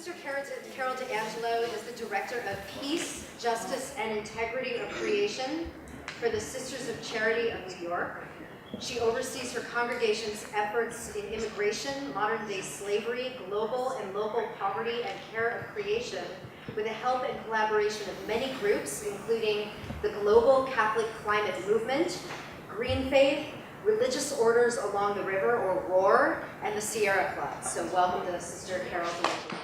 Sister Carol DeAngelo is the Director of Peace, Justice, and Integrity of Creation for the Sisters of Charity of New York. She oversees her congregation's efforts in immigration, modern-day slavery, global and local poverty, and care of creation, with the help and collaboration of many groups, including the Global Catholic Climate Movement, GreenFaith, Religious Orders Along the River, or ROAR, and the Sierra Club. So welcome to Sister Carol DeAngelo.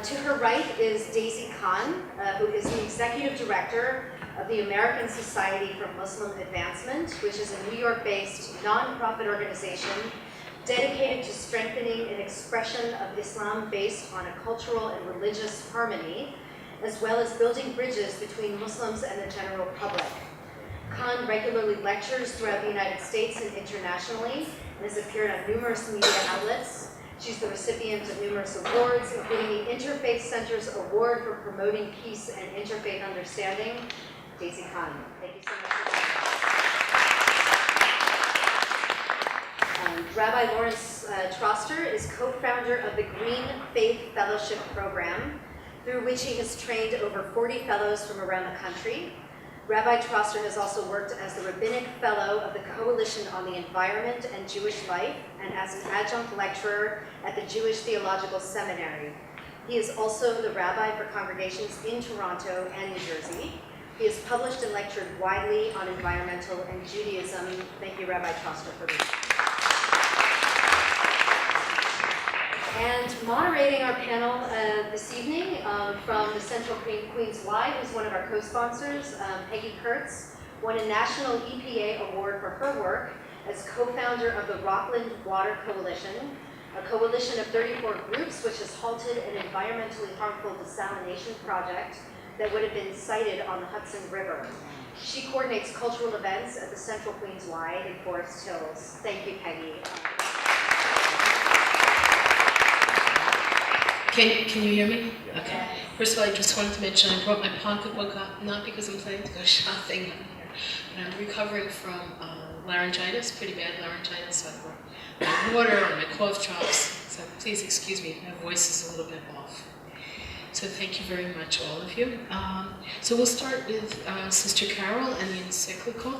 To her right is Daisy Khan, who is the Executive Director of the American Society for Muslim Advancement, which is a New York-based nonprofit organization dedicated to strengthening an expression of Islam based on a cultural and religious harmony, as well as building bridges between Muslims and the general public. Khan regularly lectures throughout the United States and internationally, and has appeared on numerous media outlets. She's the recipient of numerous awards, including the Interfaith Center's Award for Promoting Peace and Interfaith Understanding. Daisy Khan, thank you so much for coming. Rabbi Lawrence Troster is co-founder of the GreenFaith Fellowship Program, through which he has trained over 40 fellows from around the country. Rabbi Troster has also worked as the Rabbinic Fellow of the Coalition on the Environment and Jewish Life, and as an adjunct lecturer at the Jewish Theological Seminary. He is also the rabbi for congregations in Toronto and New Jersey. He has published and lectured widely on environmental and Judaism. Thank you, Rabbi Troster, for being here. And moderating our panel this evening from the Central Queens-Wide, who's one of our co-sponsors, Peggy Kurtz, won a national EPA award for her work as co-founder of the Rockland Water Coalition, a coalition of 34 groups which has halted an environmentally harmful desalination project that would have been sited on the Hudson River. She coordinates cultural events at the Central Queens-Wide in Forest Hills. Thank you, Peggy. Can you hear me? Okay. First of all, I just wanted to mention I brought my pocketbook up, not because I'm planning to go shopping here, but I'm recovering from laryngitis, pretty bad laryngitis. So I brought my water and my cough drops. So please excuse me if my voice is a little bit off. So thank you very much, all of you. So we'll start with Sister Carol and the encyclical.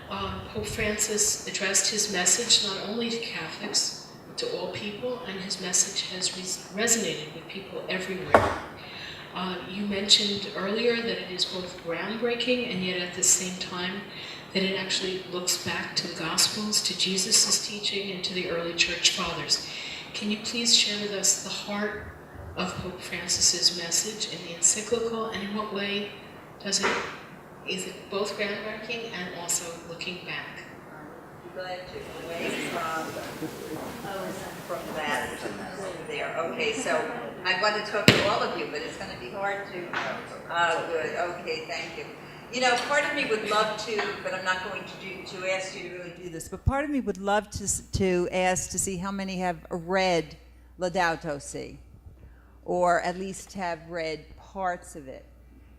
Pope Francis addressed his message not only to Catholics, to all people, and his message has resonated with people everywhere. You mentioned earlier that it is both groundbreaking and yet at the same time that it actually looks back to the Gospels, to Jesus' teaching, and to the early church fathers. Can you please share with us the heart of Pope Francis's message in the encyclical, and in what way is it both groundbreaking and also looking back? Glad to away from that over there. Okay, so I want to talk to all of you, but it's going to be hard to. Good. Okay, thank you. You know, part of me would love to, but I'm not going to ask you to really do this. But part of me would love to ask to see how many have read Laudato Si, or at least have read parts of it,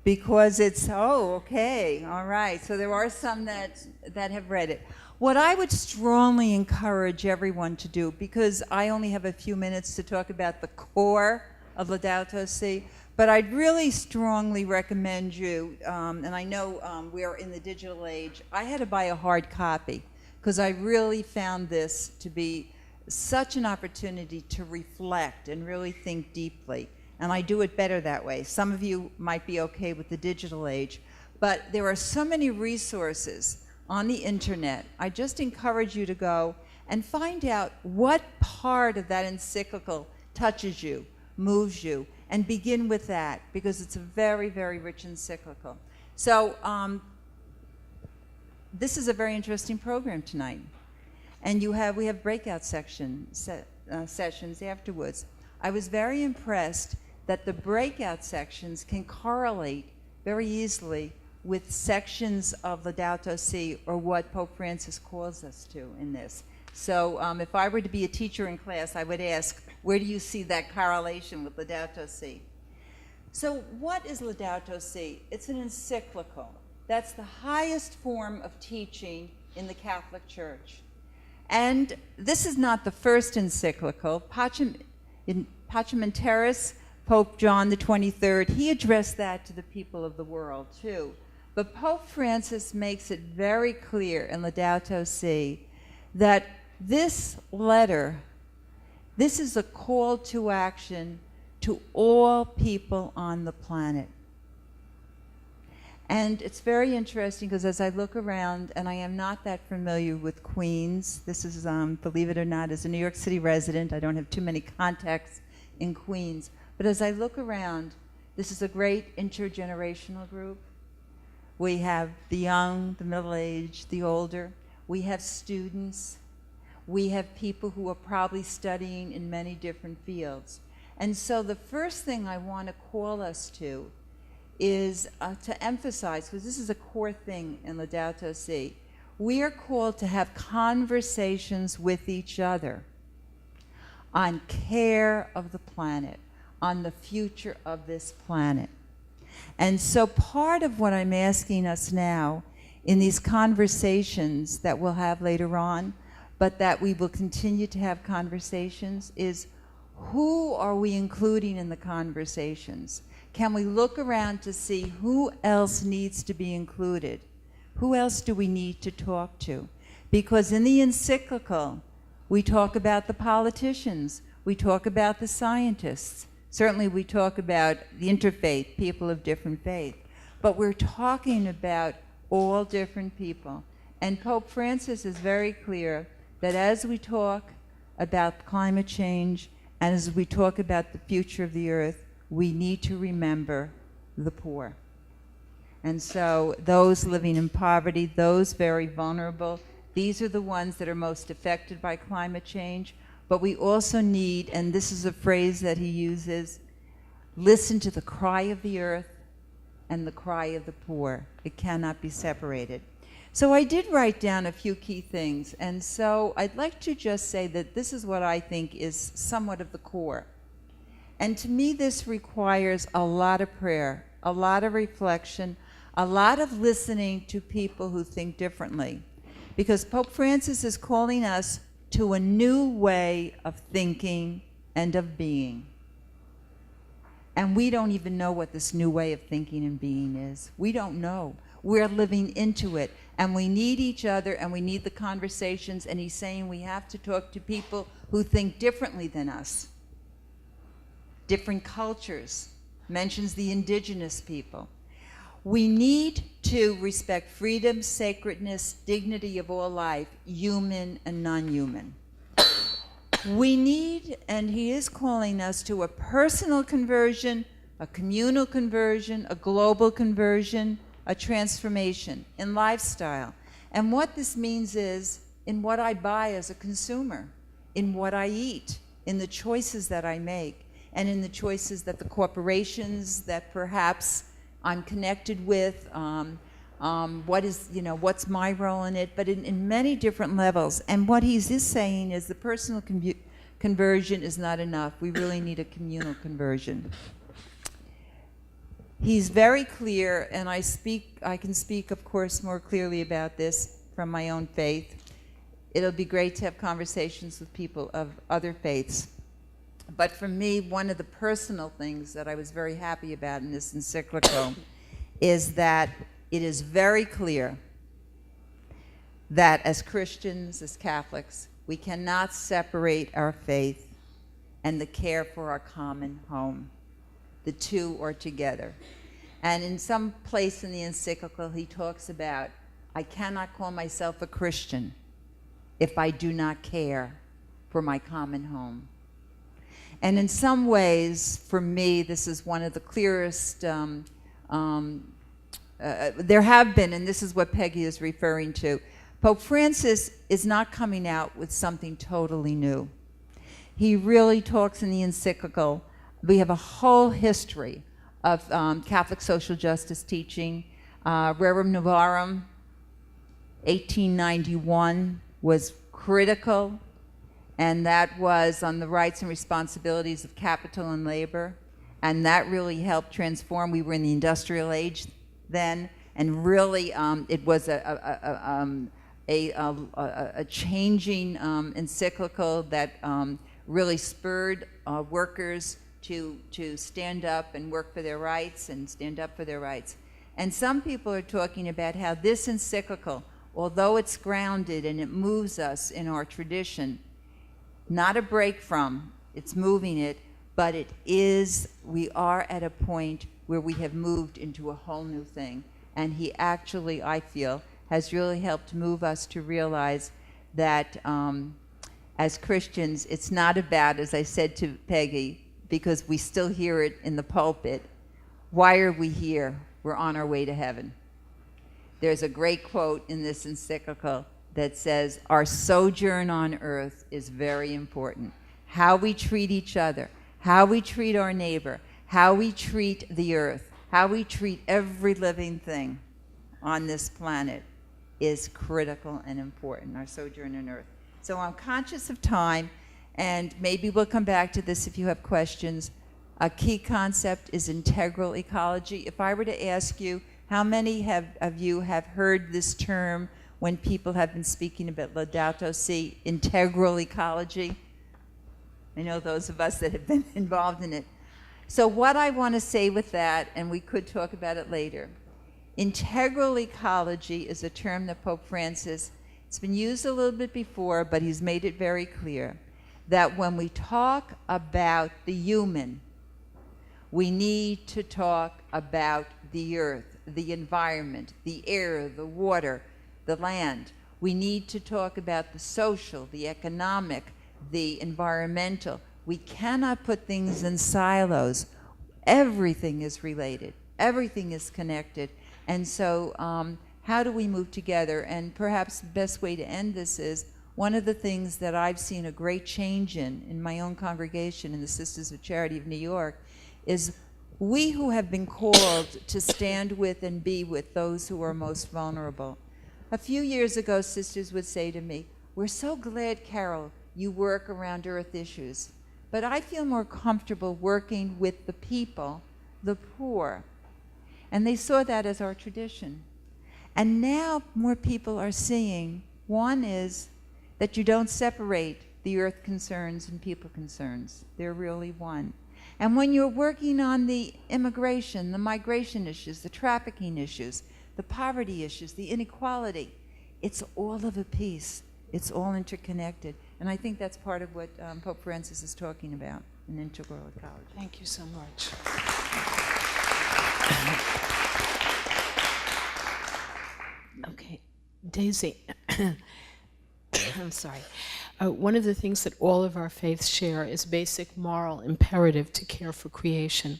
because it's okay, all right. So there are some that have read it. What I would strongly encourage everyone to do, because I only have a few minutes to talk about the core of Laudato Si, but I'd really strongly recommend you, and I know we are in the digital age, I had to buy a hard copy, because I really found this to be such an opportunity to reflect and really think deeply. And I do it better that way. Some of you might be okay with the digital age, but there are so many resources on the internet. I just encourage you to go and find out what part of that encyclical touches you, moves you, and begin with that, because it's a very, very rich encyclical. So this is a very interesting program tonight. And we have breakout sessions afterwards. I was very impressed that the breakout sections can correlate very easily with sections of Laudato Si, or what Pope Francis calls us to in this. So if I were to be a teacher in class, I would ask, where do you see that correlation with Laudato Si? So what is Laudato Si? It's an encyclical. That's the highest form of teaching in the Catholic Church. And this is not the first encyclical. In Pachamenteris, Pope John the 23rd, he addressed that to the people of the world too. But Pope Francis makes it very clear in Laudato Si that this letter, this is a call to action to all people on the planet. And it's very interesting because as I look around, and I am not that familiar with Queens, this is, believe it or not, as a New York City resident, I don't have too many contacts in Queens. But as I look around, this is a great intergenerational group. We have the young, the middle-aged, the older. We have students. We have people who are probably studying in many different fields. And so the first thing I want to call us to is to emphasize, because this is a core thing in Laudato Si, we are called to have conversations with each other on care of the planet, on the future of this planet. And so part of what I'm asking us now in these conversations that we'll have later on, but that we will continue to have conversations, is who are we including in the conversations? Can we look around to see who else needs to be included? Who else do we need to talk to? Because in the encyclical, we talk about the politicians, we talk about the scientists, certainly we talk about the interfaith, people of different faith, but we're talking about all different people. And Pope Francis is very clear that as we talk about climate change and as we talk about the future of the earth, we need to remember the poor. And so those living in poverty, those very vulnerable, these are the ones that are most affected by climate change. But we also need, and this is a phrase that he uses, listen to the cry of the earth and the cry of the poor. It cannot be separated. So I did write down a few key things. And so I'd like to just say that this is what I think is somewhat of the core. And to me, this requires a lot of prayer, a lot of reflection, a lot of listening to people who think differently. Because Pope Francis is calling us to a new way of thinking and of being. And we don't even know what this new way of thinking and being is. We don't know. We're living into it. And we need each other, and we need the conversations. And he's saying we have to talk to people who think differently than us. Different cultures, mentions the indigenous people. We need to respect freedom, sacredness, dignity of all life, human and non-human. We need, and he is calling us to a personal conversion, a communal conversion, a global conversion, a transformation in lifestyle. And what this means is in what I buy as a consumer, in what I eat, in the choices that I make, and in the choices that the corporations that perhaps I'm connected with, what's my role in it, but in many different levels. And what he is saying is the personal conversion is not enough. We really need a communal conversion. He's very clear, and I can speak, of course, more clearly about this from my own faith. It'll be great to have conversations with people of other faiths. But for me, one of the personal things that I was very happy about in this encyclical is that it is very clear that as Christians, as Catholics, we cannot separate our faith and the care for our common home. The two are together. And in some place in the encyclical, he talks about, I cannot call myself a Christian if I do not care for my common home. And in some ways, for me, this is one of the clearest, there have been, and this is what Peggy is referring to, Pope Francis is not coming out with something totally new. He really talks in the encyclical. We have a whole history of Catholic social justice teaching. Rerum Novarum, 1891, was critical. And that was on the rights and responsibilities of capital and labor. And that really helped transform. We were in the industrial age then. And really, it was a changing encyclical that really spurred workers to stand up and work for their rights and stand up for their rights. And some people are talking about how this encyclical, although it's grounded and it moves us in our tradition, not a break from, it's moving it, but we are at a point where we have moved into a whole new thing. And he actually, I feel, has really helped move us to realize that as Christians, it's not about, as I said to Peggy, because we still hear it in the pulpit, why are we here? We're on our way to heaven. There's a great quote in this encyclical that says, our sojourn on earth is very important. How we treat each other, how we treat our neighbor, how we treat the earth, how we treat every living thing on this planet is critical and important, our sojourn on earth. So I'm conscious of time, and maybe we'll come back to this if you have questions. A key concept is integral ecology. If I were to ask you, how many of you have heard this term when people have been speaking about Laudato Si, integral ecology? I know those of us that have been involved in it. So what I want to say with that, and we could talk about it later, integral ecology is a term that Pope Francis, it's been used a little bit before, but he's made it very clear that when we talk about the human, we need to talk about the earth, the environment, the air, the water, the land. We need to talk about the social, the economic, the environmental. We cannot put things in silos. Everything is related. Everything is connected. And so how do we move together? And perhaps the best way to end this is, one of the things that I've seen a great change in my own congregation, in the Sisters of Charity of New York, is we who have been called to stand with and be with those who are most vulnerable. A few years ago, sisters would say to me, we're so glad, Carol, you work around earth issues, but I feel more comfortable working with the people, the poor. And they saw that as our tradition. And now more people are seeing, one is that you don't separate the earth concerns and people concerns. They're really one. And when you're working on the immigration, the migration issues, the trafficking issues, the poverty issues, the inequality, it's all of a piece. It's all interconnected. And I think that's part of what Pope Francis is talking about in integral ecology. Thank you so much. Okay, Daisy, I'm sorry. One of the things that all of our faiths share is basic moral imperative to care for creation.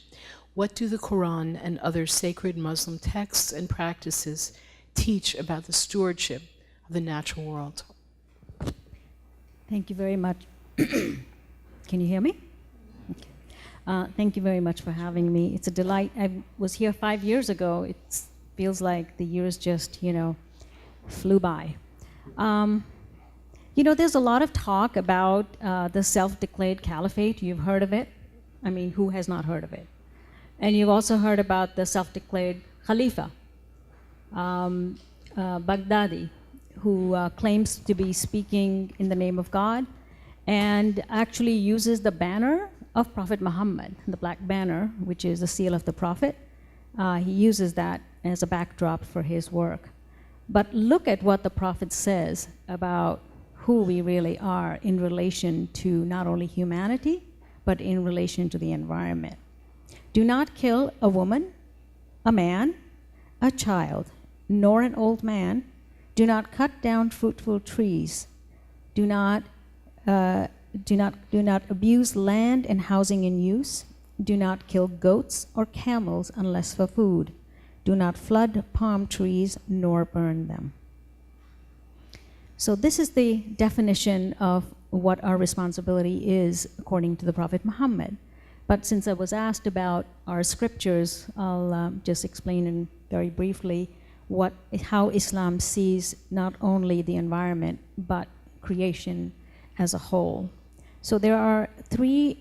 What do the Quran and other sacred Muslim texts and practices teach about the stewardship of the natural world? Thank you very much. Can you hear me? Okay. Thank you very much for having me. It's a delight. I was here 5 years ago. It feels like the years just, flew by. There's a lot of talk about the self-declared caliphate. You've heard of it. I mean, who has not heard of it? And you've also heard about the self-declared Khalifa, Baghdadi, who claims to be speaking in the name of God and actually uses the banner of Prophet Muhammad, the black banner, which is the seal of the Prophet. He uses that as a backdrop for his work. But look at what the Prophet says about who we really are in relation to not only humanity, but in relation to the environment. Do not kill a woman, a man, a child, nor an old man. Do not cut down fruitful trees. Do not abuse land and housing in use. Do not kill goats or camels unless for food. Do not flood palm trees nor burn them. So this is the definition of what our responsibility is according to the Prophet Muhammad. But since I was asked about our scriptures, I'll just explain in very briefly how Islam sees not only the environment, but creation as a whole. So there are three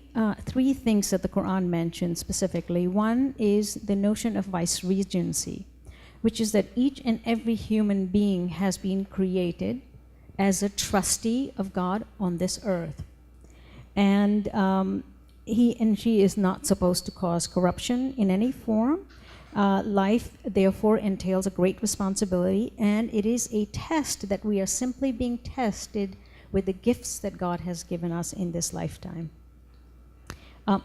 things that the Quran mentions specifically. One is the notion of viceregency. which is that each and every human being has been created as a trustee of God on this earth. And he and she is not supposed to cause corruption in any form. Life, therefore, entails a great responsibility, and it is a test that we are simply being tested with the gifts that God has given us in this lifetime.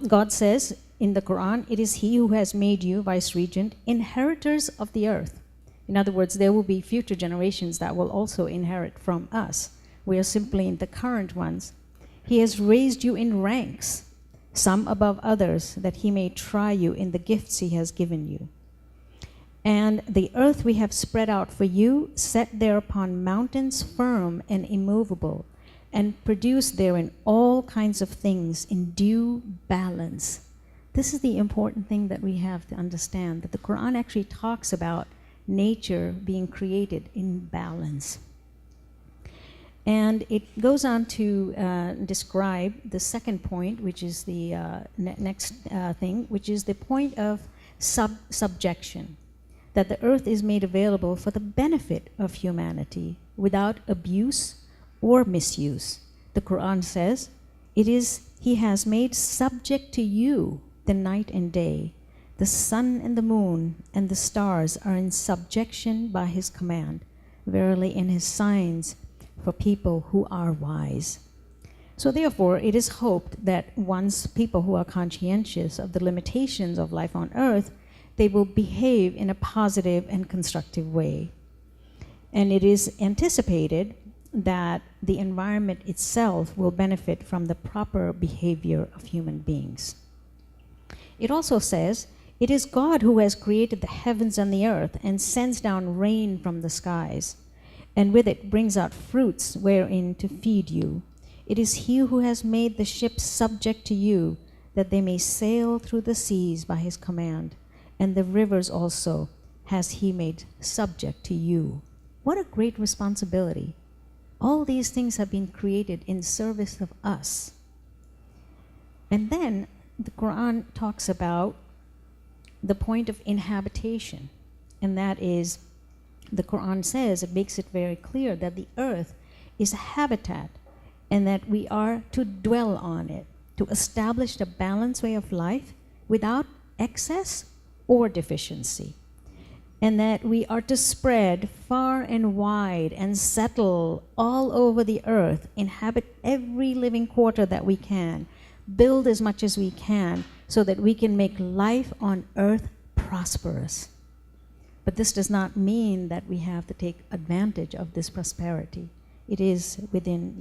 God says in the Quran, "It is He who has made you, Vice-Regent, inheritors of the earth." In other words, there will be future generations that will also inherit from us. We are simply in the current ones. He has raised you in ranks, some above others, that He may try you in the gifts He has given you. And the earth we have spread out for you, set thereupon mountains firm and immovable, and produce therein all kinds of things in due balance. This is the important thing that we have to understand, that the Quran actually talks about nature being created in balance. And it goes on to describe the second point, which is the next thing, which is the point of subjection, that the earth is made available for the benefit of humanity without abuse or misuse. The Quran says, "It is He has made subject to you the night and day. The sun and the moon and the stars are in subjection by His command. Verily in His signs for people who are wise." So therefore, it is hoped that once people who are conscientious of the limitations of life on earth, they will behave in a positive and constructive way. And it is anticipated that the environment itself will benefit from the proper behavior of human beings. It also says, "It is God who has created the heavens and the earth and sends down rain from the skies, and with it brings out fruits wherein to feed you. It is He who has made the ships subject to you, that they may sail through the seas by His command, and the rivers also has He made subject to you." What a great responsibility. All these things have been created in service of us. And then the Quran talks about the point of inhabitation, and that is, the Quran says, it makes it very clear that the earth is a habitat and that we are to dwell on it, to establish a balanced way of life without excess or deficiency, and that we are to spread far and wide and settle all over the earth, inhabit every living quarter that we can, build as much as we can, so that we can make life on earth prosperous. But this does not mean that we have to take advantage of this prosperity. It is within,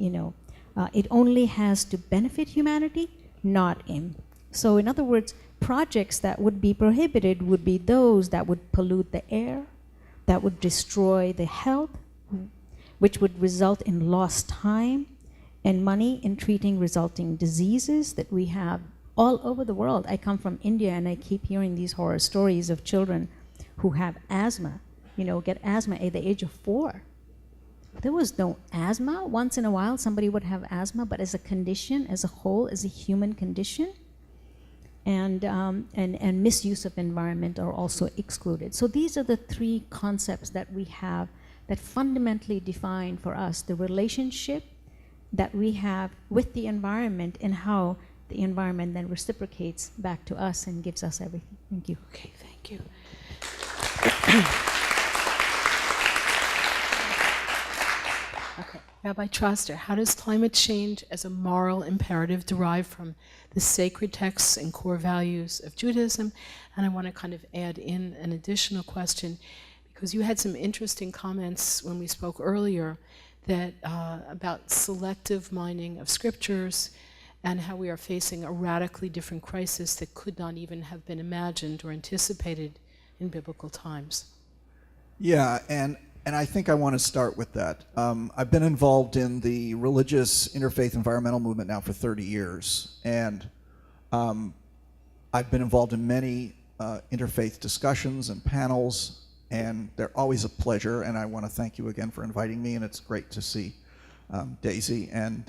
it only has to benefit humanity, not him. So in other words, projects that would be prohibited would be those that would pollute the air, that would destroy the health, which would result in lost time and money in treating resulting diseases that we have all over the world. I come from India, and I keep hearing these horror stories of children who have asthma, get asthma at the age of 4. There was no asthma. Once in a while, somebody would have asthma, but as a condition, as a whole, as a human condition, and misuse of environment are also excluded. So these are the three concepts that we have that fundamentally define for us the relationship that we have with the environment and how the environment then reciprocates back to us and gives us everything. Thank you. Okay, thank you. Okay, Rabbi Troster, how does climate change as a moral imperative derive from the sacred texts and core values of Judaism? And I want to kind of add in an additional question, because you had some interesting comments when we spoke earlier that about selective mining of scriptures and how we are facing a radically different crisis that could not even have been imagined or anticipated in biblical times. Yeah, and I think I want to start with that. I've been involved in the religious interfaith environmental movement now for 30 years, and I've been involved in many interfaith discussions and panels, and they're always a pleasure, and I want to thank you again for inviting me, and it's great to see Daisy and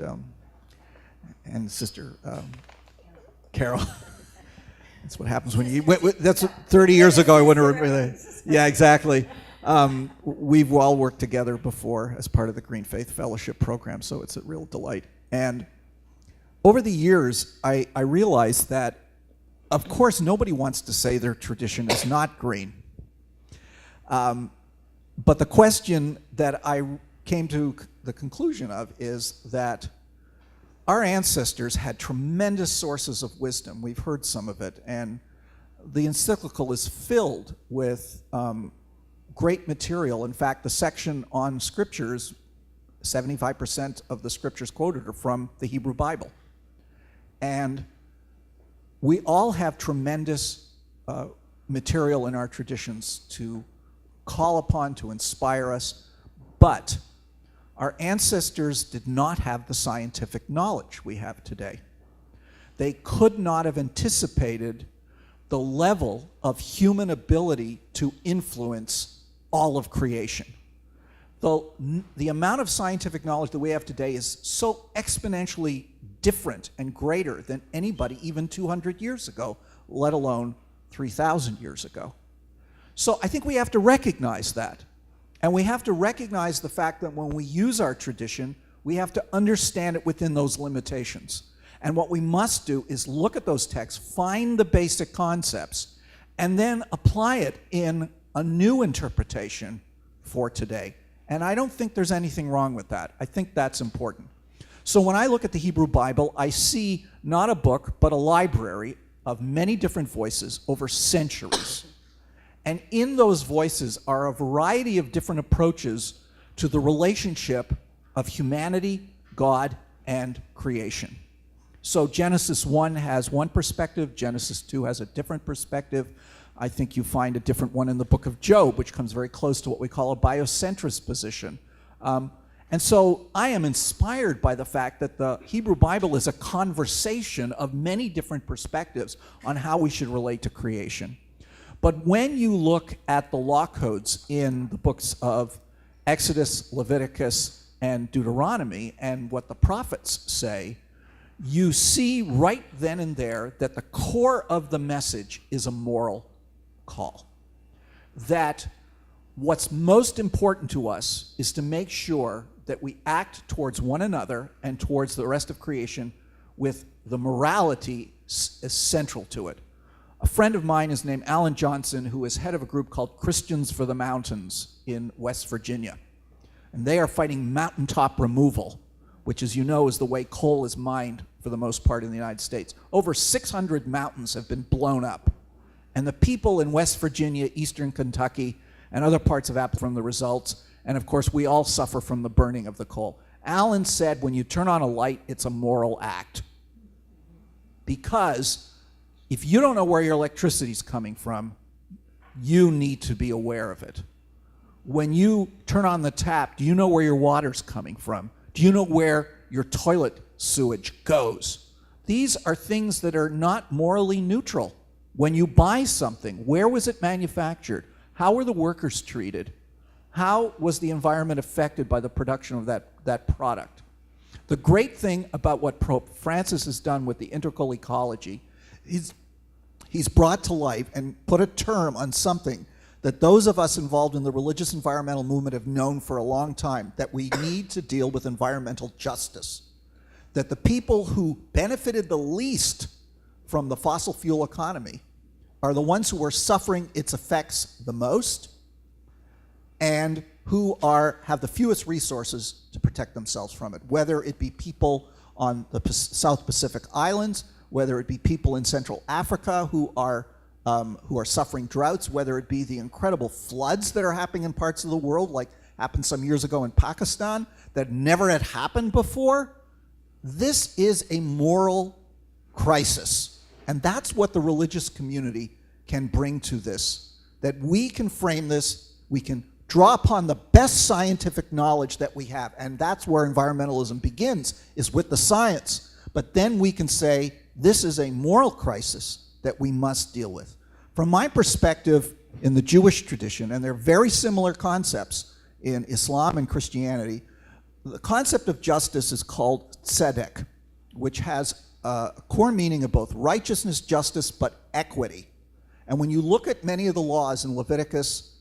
Sister Carol. That's what happens when you, that's 30 years ago, I wouldn't really, yeah, exactly. We've all worked together before as part of the GreenFaith Fellowship program, so it's a real delight. And over the years, I realized that, of course, nobody wants to say their tradition is not green. But the question that I came to the conclusion of is that our ancestors had tremendous sources of wisdom. We've heard some of it, and the encyclical is filled with great material. In fact, the section on scriptures, 75% of the scriptures quoted are from the Hebrew Bible. And we all have tremendous material in our traditions to call upon, to inspire us, but our ancestors did not have the scientific knowledge we have today. They could not have anticipated the level of human ability to influence all of creation. The amount of scientific knowledge that we have today is so exponentially different and greater than anybody even 200 years ago, let alone 3,000 years ago. So I think we have to recognize that. And we have to recognize the fact that when we use our tradition, we have to understand it within those limitations. And what we must do is look at those texts, find the basic concepts, and then apply it in a new interpretation for today. And I don't think there's anything wrong with that. I think that's important. So when I look at the Hebrew Bible, I see not a book, but a library of many different voices over centuries. And in those voices are a variety of different approaches to the relationship of humanity, God, and creation. So Genesis 1 has one perspective, Genesis 2 has a different perspective. I think you find a different one in the book of Job, which comes very close to what we call a biocentrist position. And so I am inspired by the fact that the Hebrew Bible is a conversation of many different perspectives on how we should relate to creation. But when you look at the law codes in the books of Exodus, Leviticus, and Deuteronomy, and what the prophets say, you see right then and there that the core of the message is a moral call. That what's most important to us is to make sure that we act towards one another and towards the rest of creation with the morality as central to it. A friend of mine is named Alan Johnson, who is head of a group called Christians for the Mountains in West Virginia. And they are fighting mountaintop removal, which, as you know, is the way coal is mined for the most part in the United States. Over 600 mountains have been blown up. And the people in West Virginia, Eastern Kentucky, and other parts of Appalachia from the results, and of course we all suffer from the burning of the coal. Alan said when you turn on a light, it's a moral act. Because if you don't know where your electricity is coming from, you need to be aware of it. When you turn on the tap, do you know where your water's coming from? Do you know where your toilet sewage goes? These are things that are not morally neutral. When you buy something, where was it manufactured? How were the workers treated? How was the environment affected by the production of that product? The great thing about what Pope Francis has done with the integral ecology is he's brought to life and put a term on something that those of us involved in the religious environmental movement have known for a long time, that we need to deal with environmental justice. That the people who benefited the least from the fossil fuel economy are the ones who are suffering its effects the most and who have the fewest resources to protect themselves from it, whether it be people on the South Pacific Islands, whether it be people in Central Africa who are suffering droughts, whether it be the incredible floods that are happening in parts of the world, like happened some years ago in Pakistan, that never had happened before. This is a moral crisis. And that's what the religious community can bring to this, that we can frame this, we can draw upon the best scientific knowledge that we have, and that's where environmentalism begins, is with the science. But then we can say, this is a moral crisis that we must deal with. From my perspective, in the Jewish tradition, and they're very similar concepts in Islam and Christianity, the concept of justice is called tzedek, which has a core meaning of both righteousness, justice, but equity. And when you look at many of the laws in Leviticus,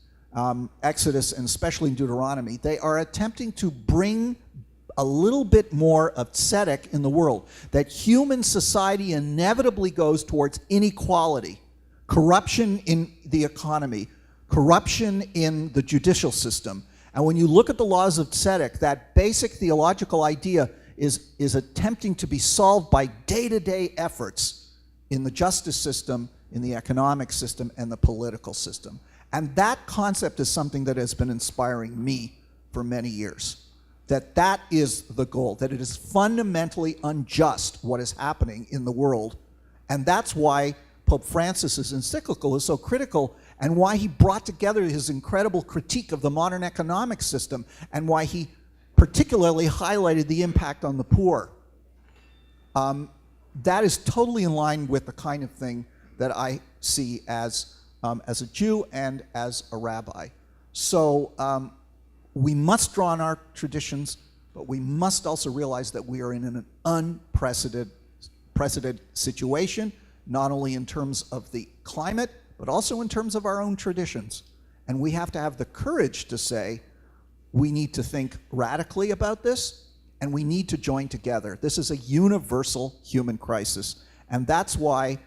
Exodus, and especially in Deuteronomy, they are attempting to bring a little bit more of tzedek in the world, that human society inevitably goes towards inequality, corruption in the economy, corruption in the judicial system. And when you look at the laws of tzedek, that basic theological idea is attempting to be solved by day-to-day efforts in the justice system, in the economic system, and the political system. And that concept is something that has been inspiring me for many years. That is the goal, that it is fundamentally unjust what is happening in the world. And that's why Pope Francis's encyclical is so critical, and why he brought together his incredible critique of the modern economic system, and why he particularly highlighted the impact on the poor. That is totally in line with the kind of thing that I see as a Jew and as a rabbi. So we must draw on our traditions, but we must also realize that we are in an unprecedented situation, not only in terms of the climate, but also in terms of our own traditions. And we have to have the courage to say, we need to think radically about this, and we need to join together. This is a universal human crisis. And that's why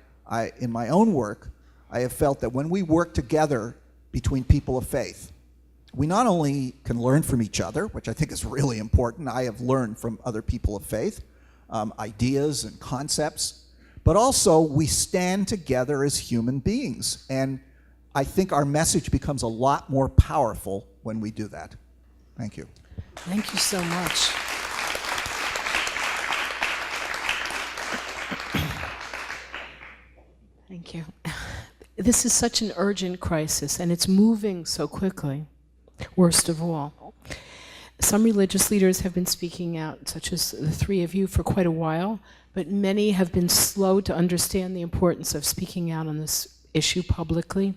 in my own work, I have felt that when we work together between people of faith, we not only can learn from each other, which I think is really important. I have learned from other people of faith, ideas and concepts, but also we stand together as human beings. And I think our message becomes a lot more powerful when we do that. Thank you. Thank you so much. Thank you. This is such an urgent crisis, and it's moving so quickly, worst of all. Some religious leaders have been speaking out, such as the three of you, for quite a while, but many have been slow to understand the importance of speaking out on this issue publicly.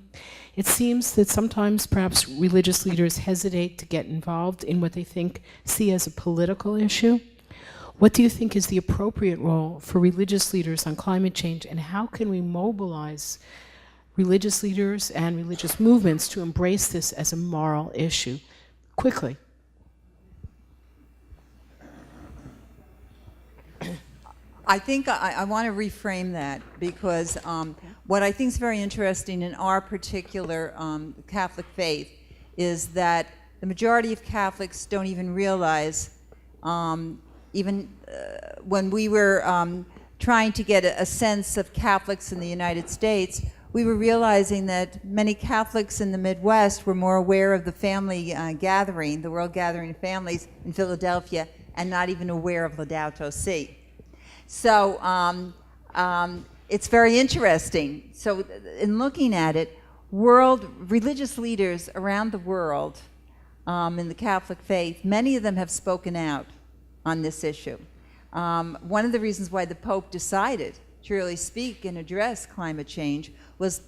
It seems that sometimes perhaps religious leaders hesitate to get involved in what they see as a political issue. What do you think is the appropriate role for religious leaders on climate change, and how can we mobilize religious leaders and religious movements to embrace this as a moral issue? Quickly. I think I want to reframe that, because what I think is very interesting in our particular Catholic faith is that the majority of Catholics don't even realize, when we were trying to get a sense of Catholics in the United States, we were realizing that many Catholics in the Midwest were more aware of the family gathering, the World Gathering of Families in Philadelphia, and not even aware of Laudato Si. So it's very interesting. So in looking at it, religious leaders around the world in the Catholic faith, many of them have spoken out on this issue. One of the reasons why the Pope decided to really speak and address climate change was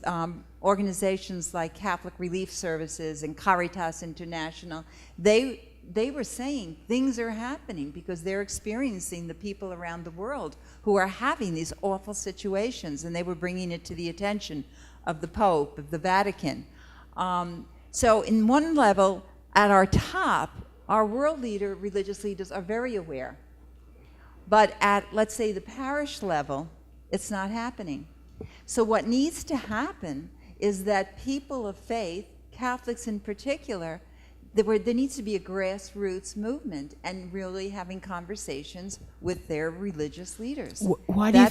organizations like Catholic Relief Services and Caritas International. They were saying things are happening because they're experiencing the people around the world who are having these awful situations, and they were bringing it to the attention of the Pope, of the Vatican. So in one level, at our top, our world religious leaders are very aware. But at, let's say, the parish level, it's not happening. So what needs to happen is that people of faith, Catholics in particular, there needs to be a grassroots movement and really having conversations with their religious leaders. Why do you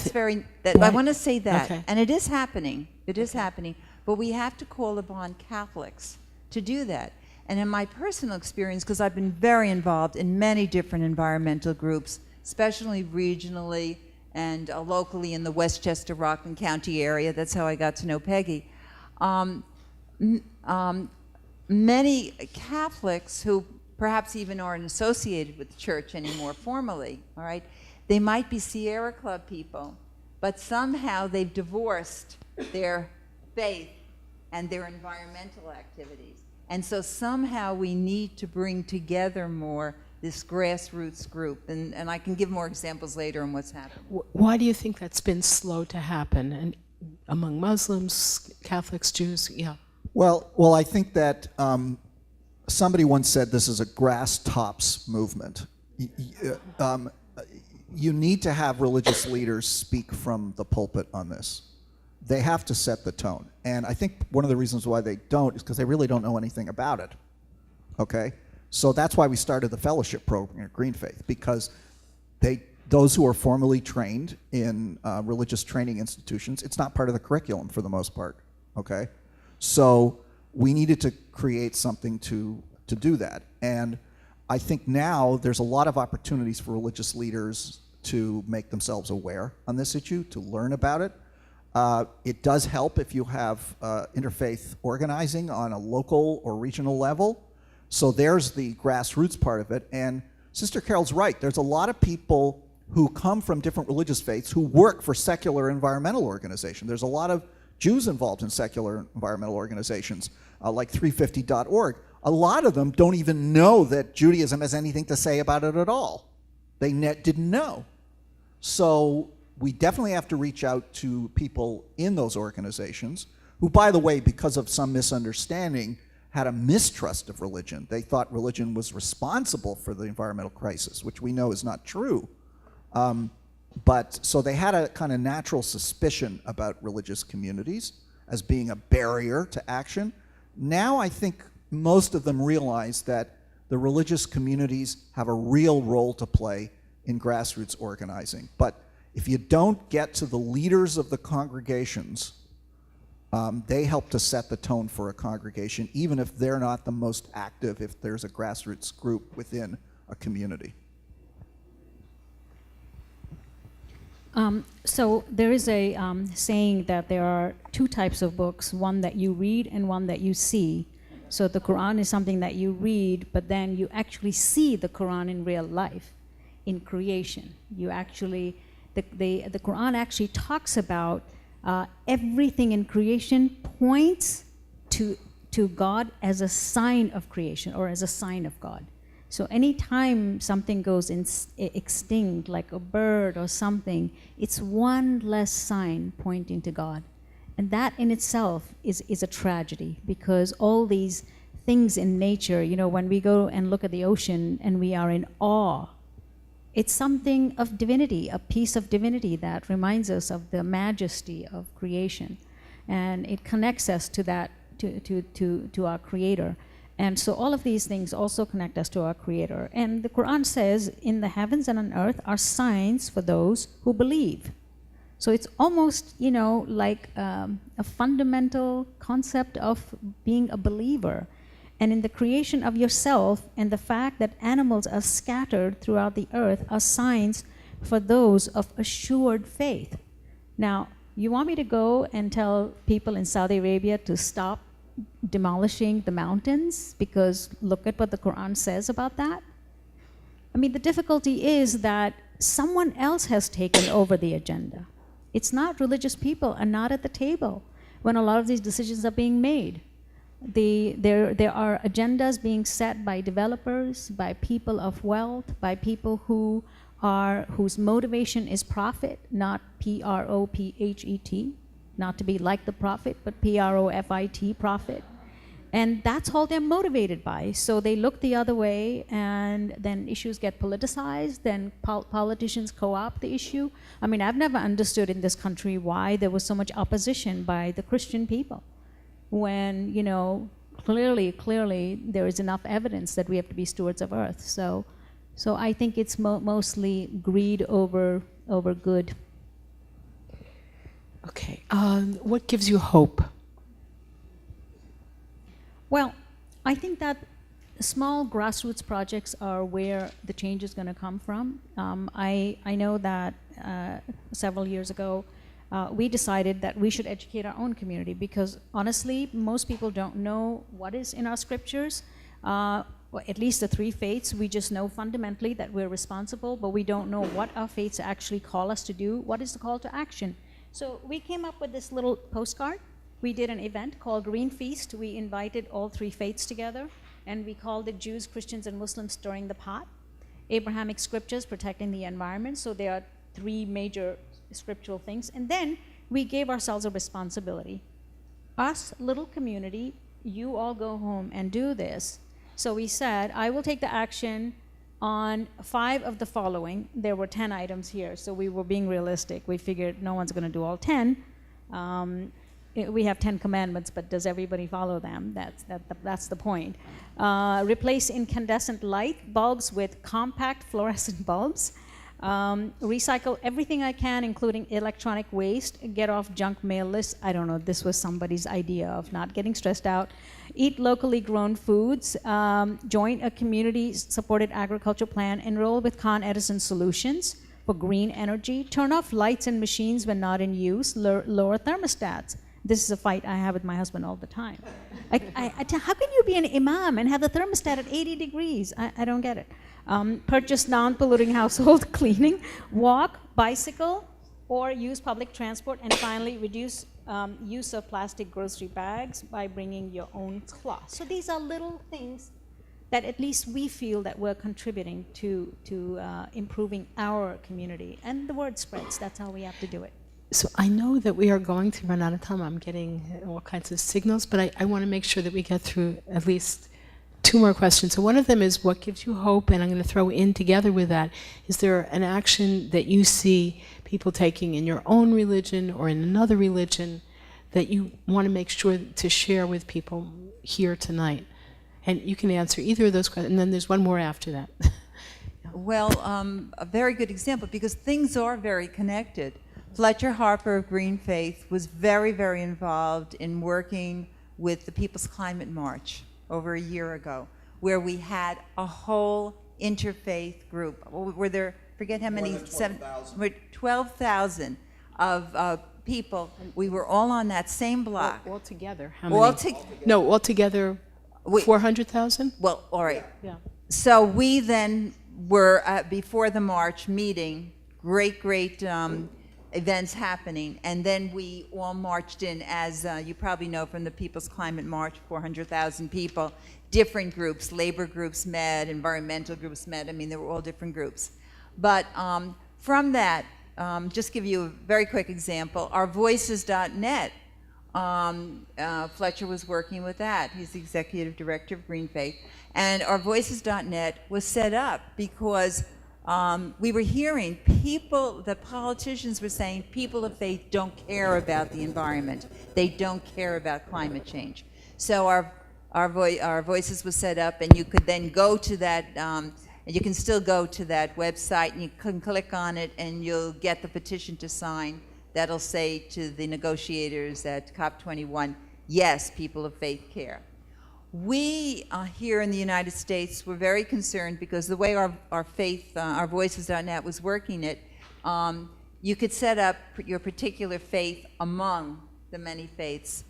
I want to say that, okay. And it is happening. It is happening, but we have to call upon Catholics to do that. And in my personal experience, because I've been very involved in many different environmental groups, especially regionally and locally in the Westchester, Rockland County area. That's how I got to know Peggy. Many Catholics who perhaps even aren't associated with the church anymore formally, all right, they might be Sierra Club people, but somehow they've divorced their faith and their environmental activities. And so somehow we need to bring together more this grassroots group. And I can give more examples later on what's happened. Why do you think that's been slow to happen? And among Muslims, Catholics, Jews, yeah. Well, I think that somebody once said this is a grass tops movement. You need to have religious leaders speak from the pulpit on this. They have to set the tone. And I think one of the reasons why they don't is because they really don't know anything about it. Okay? So that's why we started the fellowship program at GreenFaith, because those who are formally trained in religious training institutions, it's not part of the curriculum for the most part. Okay? So we needed to create something to do that. And I think now there's a lot of opportunities for religious leaders to make themselves aware on this issue, to learn about it. It does help if you have interfaith organizing on a local or regional level. So there's the grassroots part of it. And Sister Carol's right. There's a lot of people who come from different religious faiths who work for secular environmental organizations. There's a lot of Jews involved in secular environmental organizations, like 350.org. A lot of them don't even know that Judaism has anything to say about it at all. They didn't know. So we definitely have to reach out to people in those organizations who, by the way, because of some misunderstanding, had a mistrust of religion. They thought religion was responsible for the environmental crisis, which we know is not true. But so they had a kind of natural suspicion about religious communities as being a barrier to action. Now I think most of them realize that the religious communities have a real role to play in grassroots organizing. But if you don't get to the leaders of the congregations, they help to set the tone for a congregation, even if they're not the most active, if there's a grassroots group within a community. So there is a saying that there are two types of books, one that you read and one that you see. So the Quran is something that you read, but then you actually see the Quran in real life, in creation. You actually, the Quran actually talks about everything in creation points to God as a sign of creation or as a sign of God. So anytime something goes extinct, like a bird or something, it's one less sign pointing to God. And that in itself is a tragedy, because all these things in nature, you know, when we go and look at the ocean and we are in awe, it's something of divinity, a piece of divinity that reminds us of the majesty of creation. And it connects us to that, to our Creator. And so all of these things also connect us to our Creator. And the Quran says, in the heavens and on earth are signs for those who believe. So it's almost, you know, like a fundamental concept of being a believer. And in the creation of yourself and the fact that animals are scattered throughout the earth are signs for those of assured faith. Now, you want me to go and tell people in Saudi Arabia to stop demolishing the mountains because look at what the Quran says about that? I mean, the difficulty is that someone else has taken over the agenda. It's not religious people are not at the table when a lot of these decisions are being made. There are agendas being set by developers, by people of wealth, by people whose motivation is profit, not P-R-O-P-H-E-T, not to be like the prophet, but P-R-O-F-I-T, profit. And that's all they're motivated by. So they look the other way, and then issues get politicized, then politicians co-opt the issue. I mean, I've never understood in this country why there was so much opposition by the Christian people, when, you know, clearly there is enough evidence that we have to be stewards of earth. So I think it's mostly greed over good. Okay, what gives you hope? Well, I think that small grassroots projects are where the change is going to come from. I know that several years ago, we decided that we should educate our own community because honestly, most people don't know what is in our scriptures. Well, at least the three faiths, we just know fundamentally that we're responsible, but we don't know what our faiths actually call us to do. What is the call to action? So we came up with this little postcard. We did an event called GreenFaith. We invited all three faiths together, and we called it Jews, Christians, and Muslims Stirring the Pot. Abrahamic scriptures protecting the environment. So there are three major scriptural things. And then we gave ourselves a responsibility. us, little community, you all go home and do this. So we said, I will take the action on 5 of the following. There were 10 items here, so we were being realistic. We figured no one's going to do all 10. We have 10 commandments, but does everybody follow them? That's the point. Replace incandescent light bulbs with compact fluorescent bulbs. Recycle everything I can, including electronic waste. Get off junk mail lists. I don't know, this was somebody's idea of not getting stressed out. Eat locally grown foods. Join a community-supported agriculture plan. Enroll with Con Edison Solutions for green energy. Turn off lights and machines when not in use. Lower thermostats. This is a fight I have with my husband all the time. How can you be an imam and have the thermostat at 80 degrees? I don't get it. Purchase non-polluting household cleaning, walk, bicycle, or use public transport, and finally reduce use of plastic grocery bags by bringing your own cloth. So these are little things that at least we feel that we're contributing to improving our community. And the word spreads, that's how we have to do it. So I know that we are going to run out of time. I'm getting all kinds of signals, but I want to make sure that we get through at least 2 more questions. So one of them is, what gives you hope? And I'm going to throw in together with that, is there an action that you see people taking in your own religion or in another religion that you want to make sure to share with people here tonight? And you can answer either of those questions, and then there's one more after that. Well, a very good example, because things are very connected. Fletcher Harper of GreenFaith was very, very involved in working with the People's Climate March over a year ago, where we had a whole interfaith group. Were there, forget how many, 12,000 of people. We were all on that same block. All together, how many? No, altogether, 400,000? Well, all right. Yeah. So we then were, before the march, meeting, great events happening, and then we all marched in, as you probably know from the People's Climate March, 400,000 people, different groups, labor groups met, environmental groups met. I mean, there were all different groups. But from that, just give you a very quick example, our voices.net, Fletcher was working with that. He's the executive director of GreenFaith. And our voices.net was set up because we were hearing people, the politicians were saying people of faith don't care about the environment. They don't care about climate change. So our voices was set up, and you could then go to that, and you can still go to that website, and you can click on it, and you'll get the petition to sign that'll say to the negotiators at COP21, yes, people of faith care. We here in the United States were very concerned because the way our faith, our voices.net was working it, you could set up your particular faith among the many faiths.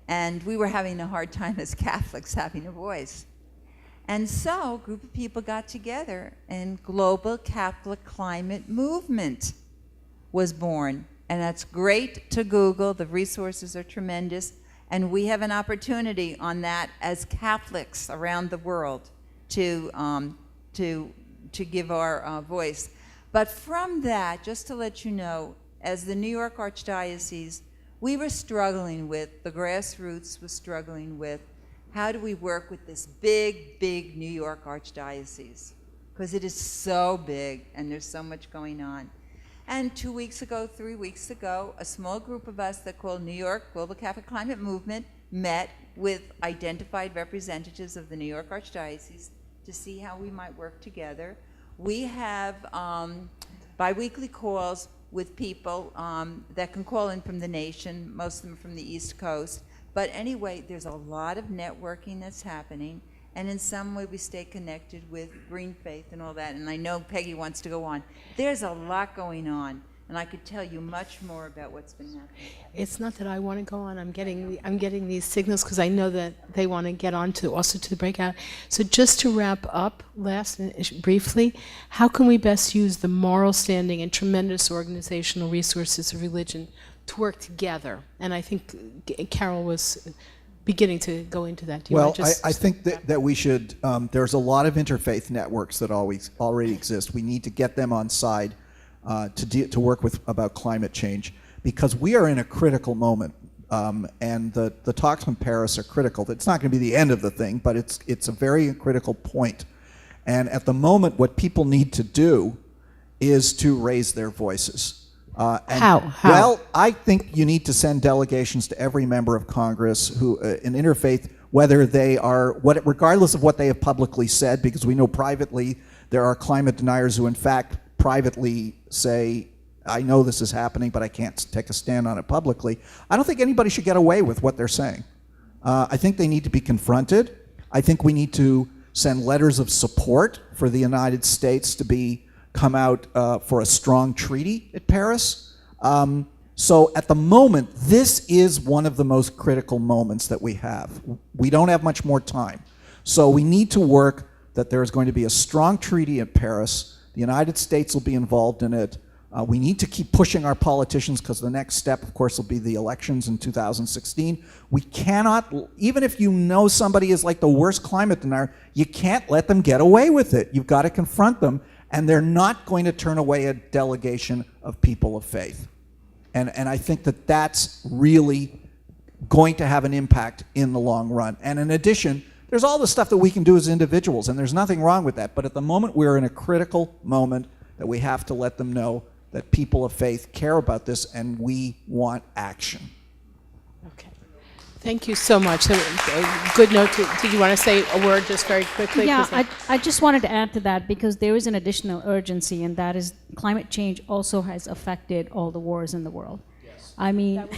And we were having a hard time as Catholics having a voice. And so a group of people got together and Global Catholic Climate Movement was born. And that's great to Google. The resources are tremendous. And we have an opportunity on that as Catholics around the world to give our voice. But from that, just to let you know, as the New York Archdiocese, we were struggling with, the grassroots was struggling with, how do we work with this big, big New York Archdiocese? Because it is so big and there's so much going on. And 2 weeks ago, 3 weeks ago, a small group of us that called New York Global Catholic Climate Movement met with identified representatives of the New York Archdiocese to see how we might work together. We have bi-weekly calls with people that can call in from the nation, most of them from the East Coast. But anyway, there's a lot of networking that's happening. And in some way, we stay connected with GreenFaith and all that. And I know Peggy wants to go on. There's a lot going on, and I could tell you much more about what's been happening. It's not that I want to go on. I'm getting these signals because I know that they want to get on to also to the breakout. So just to wrap up, briefly, how can we best use the moral standing and tremendous organizational resources of religion to work together? And I think Carol was beginning to go into that. Do you Well, want to just I think that we should, there's a lot of interfaith networks that already exist. We need to get them on side to work with about climate change, because we are in a critical moment. And the talks in Paris are critical. It's not going to be the end of the thing, but it's a very critical point. And at the moment, what people need to do is to raise their voices. How? Well, I think you need to send delegations to every member of Congress who, in interfaith, whether they are, regardless of what they have publicly said, because we know privately there are climate deniers who, in fact, privately say, I know this is happening, but I can't take a stand on it publicly. I don't think anybody should get away with what they're saying. I think they need to be confronted. I think we need to send letters of support for the United States to come out for a strong treaty at Paris. So at the moment, this is one of the most critical moments that we have. We don't have much more time. So we need to work that there is going to be a strong treaty at Paris. The United States will be involved in it. We need to keep pushing our politicians because the next step, of course, will be the elections in 2016. We cannot, even if you know somebody is like the worst climate denier, you can't let them get away with it. You've got to confront them, and they're not going to turn away a delegation of people of faith. And I think that that's really going to have an impact in the long run. And in addition, there's all the stuff that we can do as individuals, and there's nothing wrong with that. But at the moment, we're in a critical moment that we have to let them know that people of faith care about this and we want action. Okay. Thank you so much. So, good note. Did you want to say a word just very quickly? Yeah, I just wanted to add to that because there is an additional urgency, and that is climate change also has affected all the wars in the world. Yes. I mean,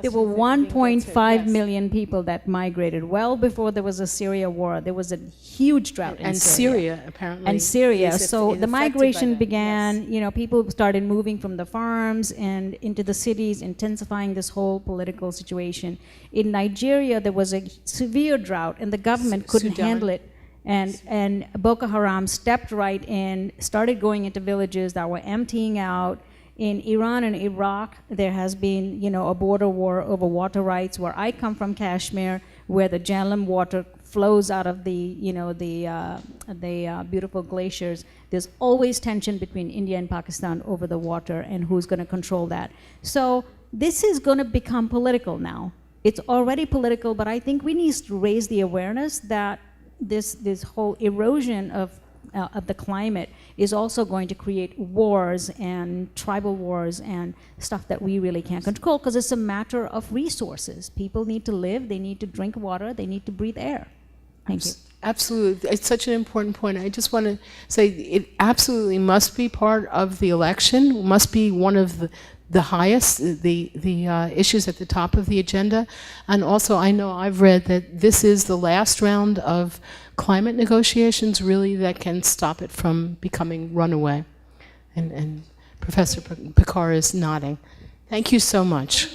there were 1.5 million people that migrated well before there was a Syria war. There was a huge drought in Syria, apparently. And Syria. is So the migration that. began, Yes. People started moving from the farms and into the cities, intensifying this whole political situation. In Nigeria, there was a severe drought, and the government couldn't Sudan. handle it. And Boko Haram stepped right in, started going into villages that were emptying out. In Iran and Iraq, there has been, a border war over water rights. Where I come from, Kashmir, where the Jhelum water flows out of the beautiful glaciers. There's always tension between India and Pakistan over the water and who's going to control that. So this is going to become political now. It's already political, but I think we need to raise the awareness that this whole erosion of the climate is also going to create wars and tribal wars and stuff that we really can't control because it's a matter of resources. People need to live, they need to drink water, they need to breathe air. Thank you. Absolutely. It's such an important point. I just want to say it absolutely must be part of the election, must be one of the highest, the issues at the top of the agenda. And also, I know I've read that this is the last round of climate negotiations, really, that can stop it from becoming runaway. And Professor Pekar is nodding. Thank you so much.